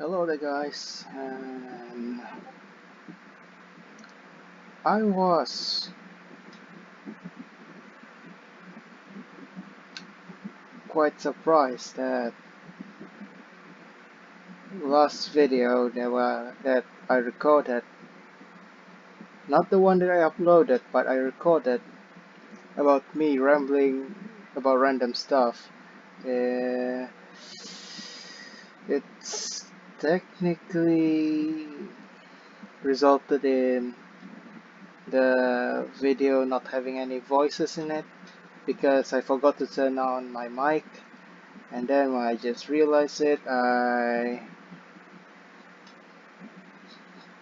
Hello there guys, and I was quite surprised that last video that I recorded, not the one that I uploaded, but I recorded about me rambling about random stuff. Uh, it's technically resulted in the video not having any voices in it because I forgot to turn on my mic. And then when I just realized it, I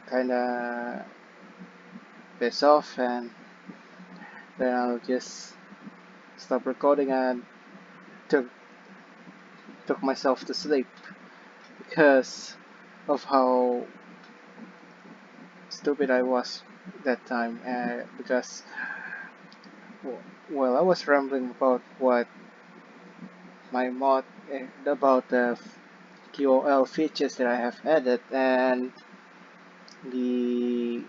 kinda piss off, and then I'll just stop recording and took myself to sleep because of how stupid I was that time. Because well, I was rambling about what my mod about the QOL features that I have added and the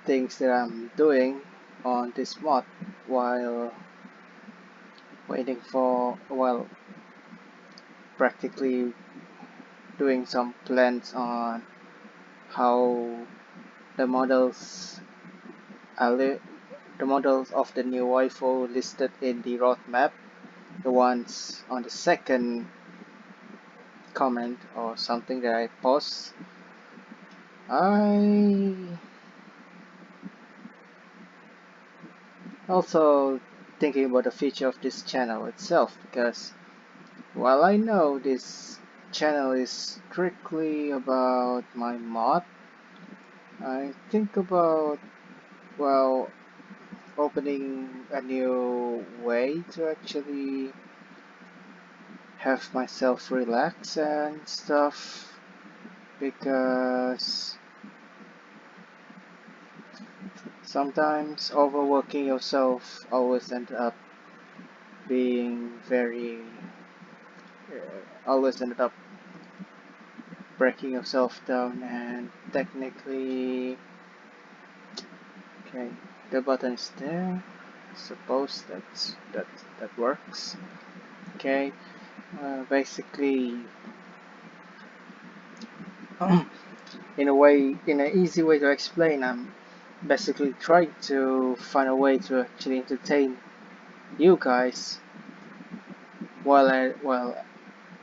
things that I'm doing on this mod while practically doing some plans on how the models the models of the new waifu listed in the roadmap, the ones on the second comment or something that I post. I also thinking about the future of this channel itself, because while I know this channel is strictly about my mod, I think about, well, opening a new way to actually have myself relax and stuff, because sometimes overworking yourself always end up being always ended up breaking yourself down. And technically, okay, the button is there. Suppose that works. Okay, basically, in an easy way to explain, I'm basically trying to find a way to actually entertain you guys while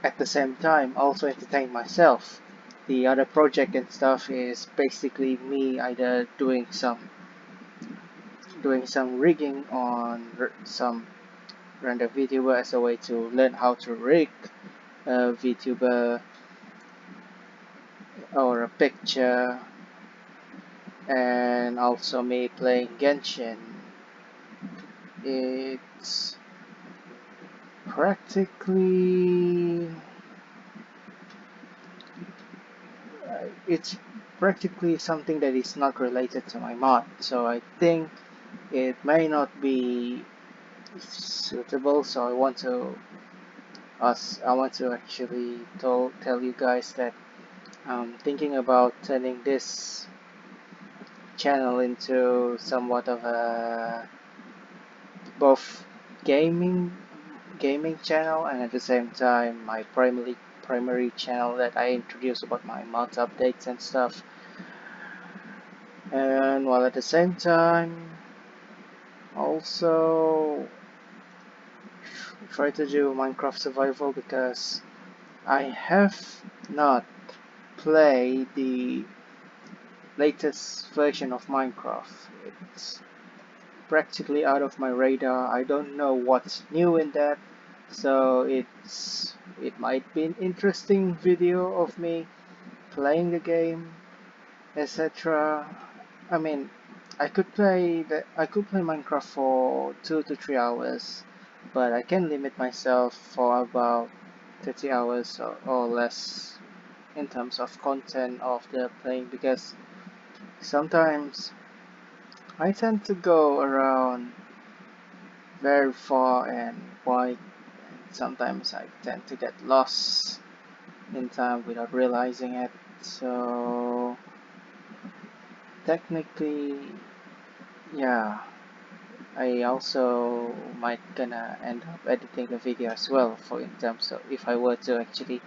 at the same time also entertain myself. The other project and stuff is basically me either doing some rigging on some random VTuber as a way to learn how to rig a VTuber or a picture, and also me playing Genshin. It's practically it's practically something that is not related to my mod, so I think it may not be suitable. So I want to actually tell you guys that I'm thinking about turning this channel into somewhat of a both gaming channel, and at the same time my primary channel that I introduce about my mod updates and stuff, and while at the same time also try to do Minecraft survival, because I have not played the latest version of Minecraft. It's practically out of my radar. I don't know what's new in that, so it might be an interesting video of me playing the game, etc. I mean, I could play Minecraft for 2 to 3 hours, but I can limit myself for about 30 hours or less in terms of content of the playing, because sometimes I tend to go around very far and wide, sometimes I tend to get lost in time without realizing it. So technically, yeah, I also might gonna end up editing the video as well, for in terms of if I were to actually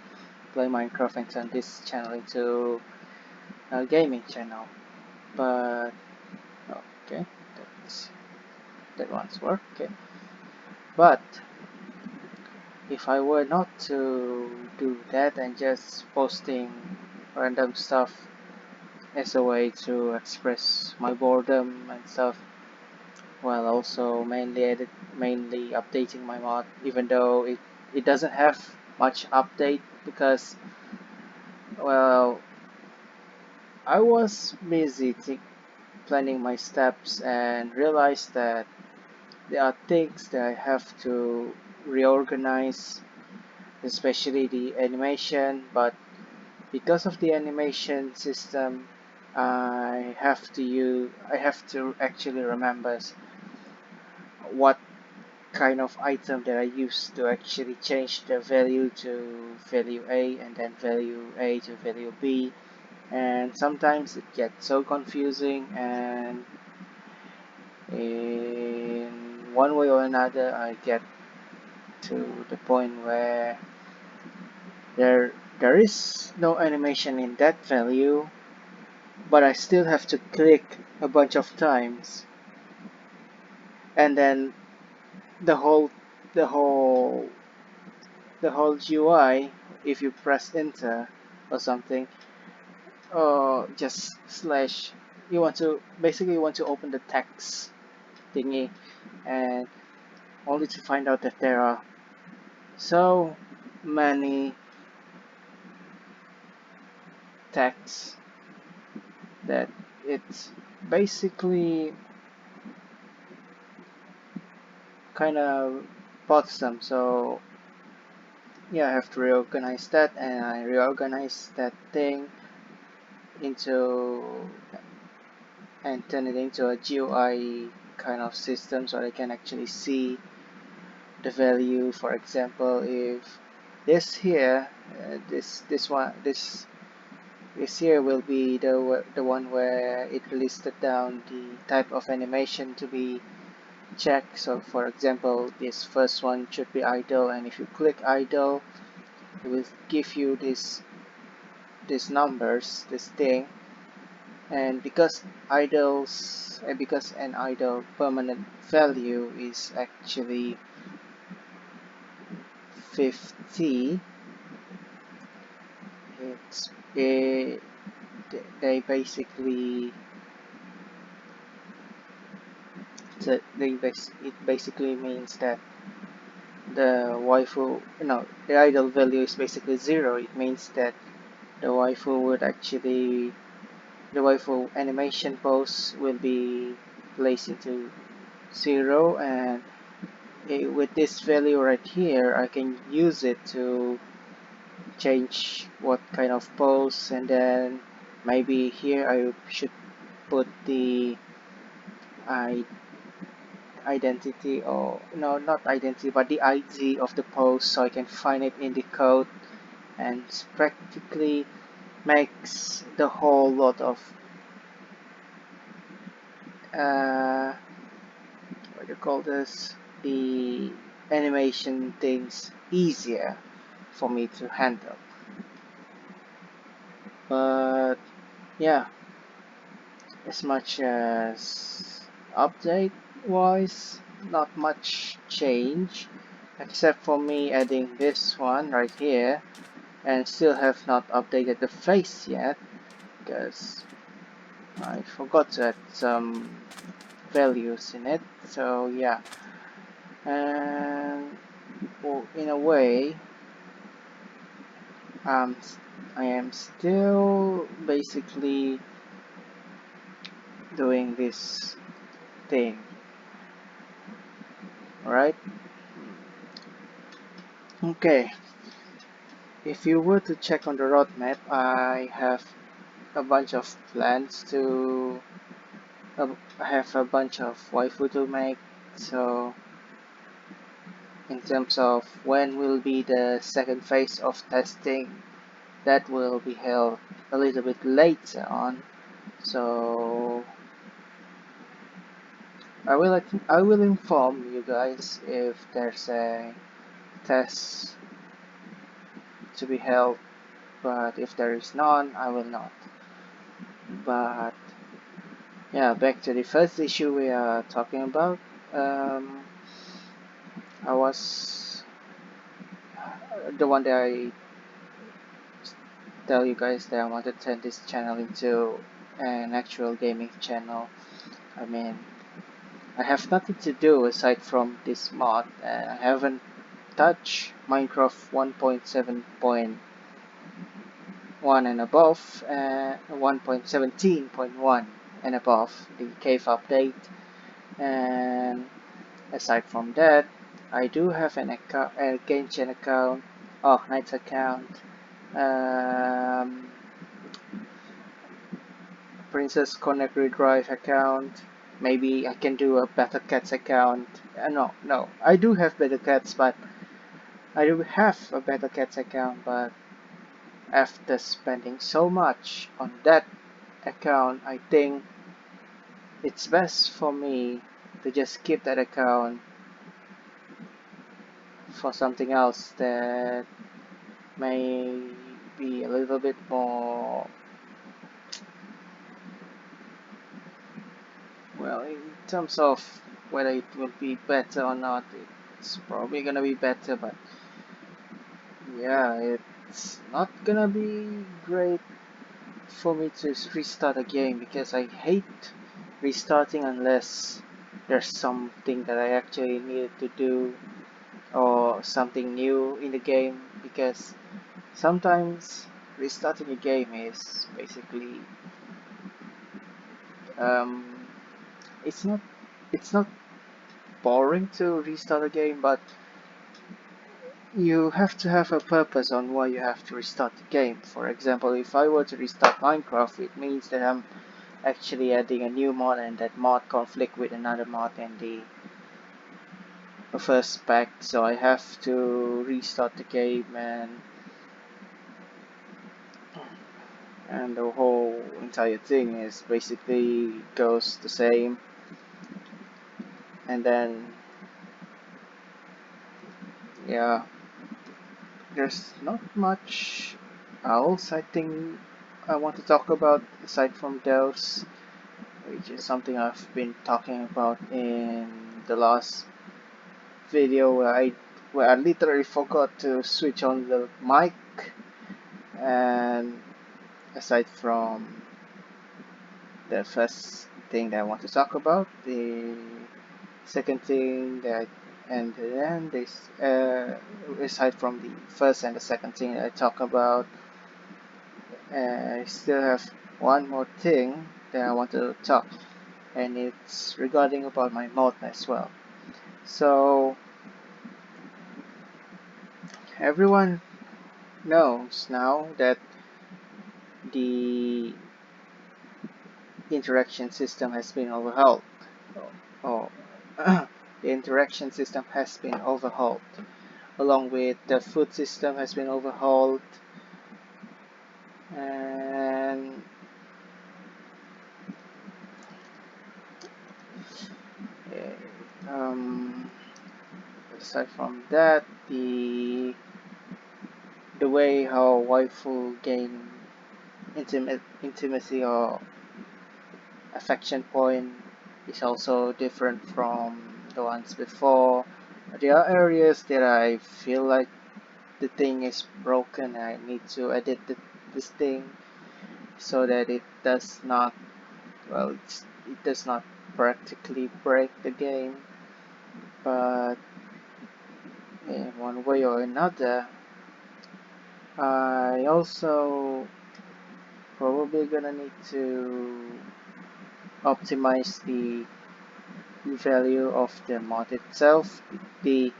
play Minecraft and turn this channel into a gaming channel. But okay, that's that one's work. Okay, but if I were not to do that and just posting random stuff as a way to express my boredom and stuff, while also mainly updating my mod, even though it doesn't have much update because, well, I was busy planning my steps and realized that there are things that I have to reorganize, especially the animation. But because of the animation system, I have to actually remember what kind of item that I use to actually change the value to value A and then value A to value B, and sometimes it gets so confusing, and in one way or another I get to the point where there is no animation in that value, but I still have to click a bunch of times, and then the whole the whole the whole GUI, if you press enter or something, or just slash, you want to basically want to open the text thingy, and only to find out that there are so many texts that it's basically kind of bothersome. So yeah, I have to reorganize that, and I reorganize that thing into and turn it into a GUI kind of system so I can actually see the value. For example, if this here, this here will be the one where it listed down the type of animation to be checked. So for example, this first one should be idle, and if you click idle, it will give you these numbers, this thing. And because because an idle permanent value is actually 50, it's it, they basically it basically means that the idle value is basically 0. It means that the waifu would actually the waifu animation pose will be placed into 0, and with this value right here I can use it to change what kind of pose, and then maybe here I should put the I identity, or no, not identity, but the ID of the pose, so I can find it in the code, and practically makes the whole lot of what do you call this, the animation things easier for me to handle. But yeah, as much as update wise, not much change except for me adding this one right here, and still have not updated the face yet because I forgot to add some values in it. So yeah, and well, in a way, um, I am still basically doing this thing, right? Okay, if you were to check on the roadmap, I have a bunch of plans to I have a bunch of waifu to make, so in terms of when will be the second phase of testing, that will be held a little bit later on. So I will inform you guys if there's a test to be held, but if there is none, I will not. But yeah, back to the first issue we are talking about. Um, I was the one that I tell you guys that I want to turn this channel into an actual gaming channel. I mean, I have nothing to do aside from this mod, and I haven't touched Minecraft 1.7.1 and above, 1.17.1 and above, the cave update. And aside from that, I do have an account, a Genshin account, Knights account, um, Princess Connect Redrive account. Maybe I can do a Battle Cats account. No, I do have Battle Cats, but I do have a Battle Cats account, but after spending so much on that account, I think it's best for me to just keep that account for something else that may be a little bit more, well, in terms of whether it will be better or not, it's probably gonna be better, but yeah, it's not gonna be great for me to restart a game because I hate restarting unless there's something that I actually needed to do or something new in the game, because sometimes restarting a game is basically um, it's not it's not boring to restart a game, but you have to have a purpose on why you have to restart the game. For example, if I were to restart Minecraft, it means that I'm actually adding a new mod, and that mod conflict with another mod in the first pack, so I have to restart the game, and the whole entire thing is basically goes the same. And then yeah, there's not much else I think I want to talk about aside from those, which is something I've been talking about in the last video where I literally forgot to switch on the mic. And aside from the first thing that I want to talk about, the second thing that and then this aside from the first and the second thing that I talk about, I still have one more thing that I want to talk, and it's regarding about my mod as well. So everyone knows now that the interaction system has been overhauled. Oh, the interaction system has been overhauled, along with the food system has been overhauled, and um, aside from that, the way how waifu gain intimacy or affection point is also different from the ones before. There are areas that I feel like the thing is broken and I need to edit this thing so that it does not, well, it does not practically break the game, but in one way or another, I also probably gonna need to optimize the value of the mod itself, the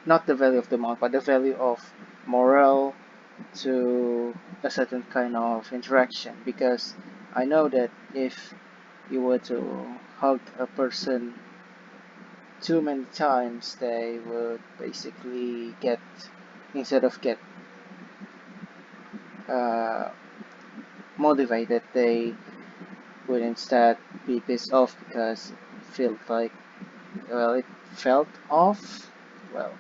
not the value of the mod, but the value of morale to a certain kind of interaction, because I know that if you were to hug a person too many times they would basically get, instead of get uh, motivated, they would instead be pissed off because it felt like, well, it felt off. Well,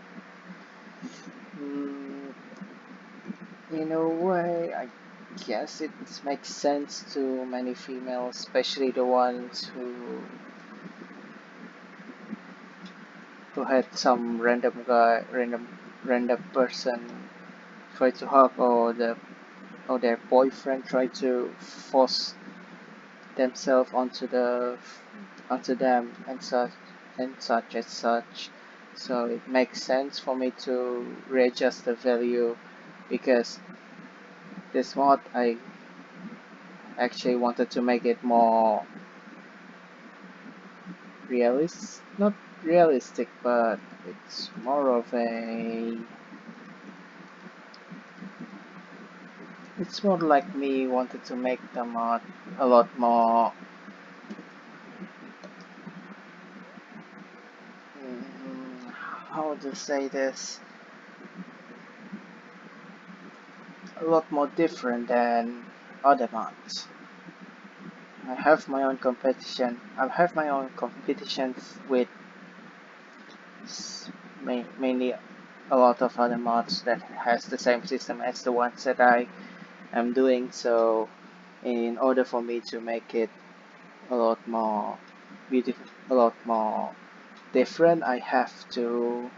mm, in a way, I guess it makes sense to many females, especially the ones who had some random guy, random person try to hug, or their boyfriend try to force themselves onto them and such. So it makes sense for me to readjust the value, because this mod I actually wanted to make it more not realistic, but it's more of a, it's more like me wanted to make the mod a lot more, how to say this, a lot more different than other mods. I have my own competition. I have my own competitions with mainly a lot of other mods that has the same system as the ones that I am doing. So in order for me to make it a lot more beautiful, a lot more different, I have to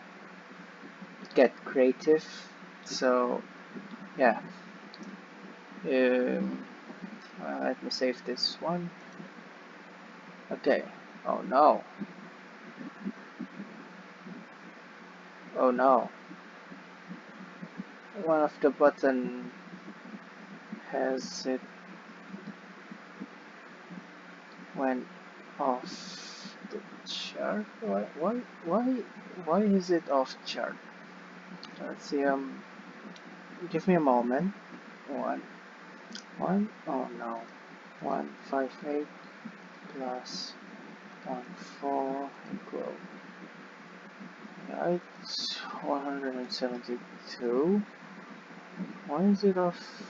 get creative. So yeah, let me save this one. Okay. Oh no. Oh no. One of the button has it went off the chart. Why is it off chart? Let's see. Give me a moment. One. Oh no. 158 plus 14 equal. Yeah, it's 172. Why is it off?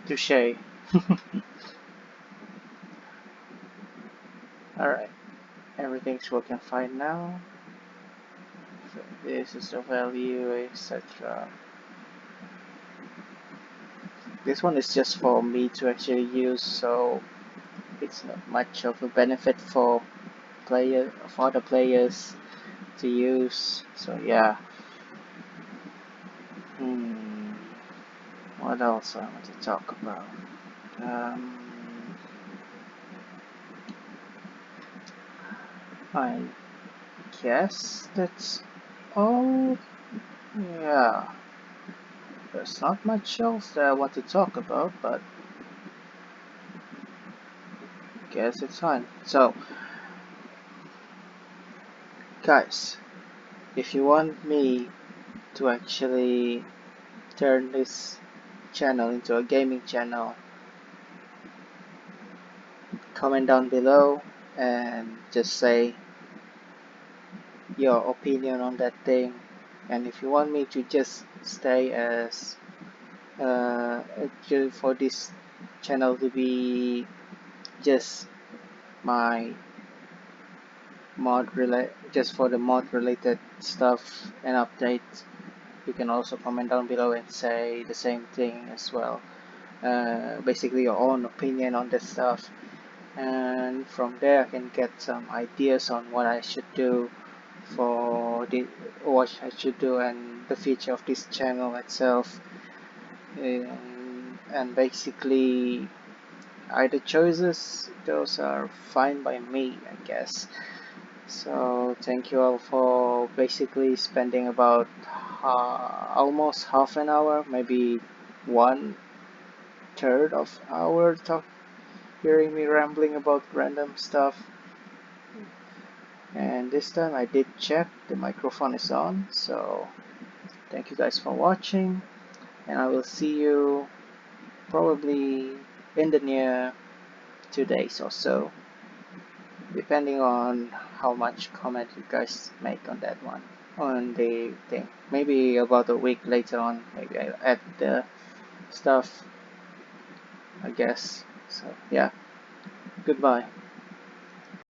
Touche. Alright, everything's working fine now. This is the value, etc. This one is just for me to actually use, so it's not much of a benefit for other players to use. So yeah. What else I want to talk about? I guess that's all. Yeah, there's not much else that I want to talk about, but I guess it's fine. So, guys, if you want me to actually turn this channel into a gaming channel, comment down below and just say your opinion on that thing. And if you want me to just stay as actually for this channel to be just my just for the mod related stuff and updates, you can also comment down below and say the same thing as well. Basically your own opinion on this stuff, and from there I can get some ideas on what I should do for what I should do and the future of this channel itself, and basically either choices, those are fine by me, I guess. So thank you all for basically spending about almost half an hour, maybe 1/3 of hour hearing me rambling about random stuff. And this time I did check the microphone is on. So thank you guys for watching, and I will see you probably in the near 2 days or so, depending on how much comment you guys make on that one, on the thing. Maybe about a week later on, maybe I'll add the stuff, I guess. So yeah, goodbye.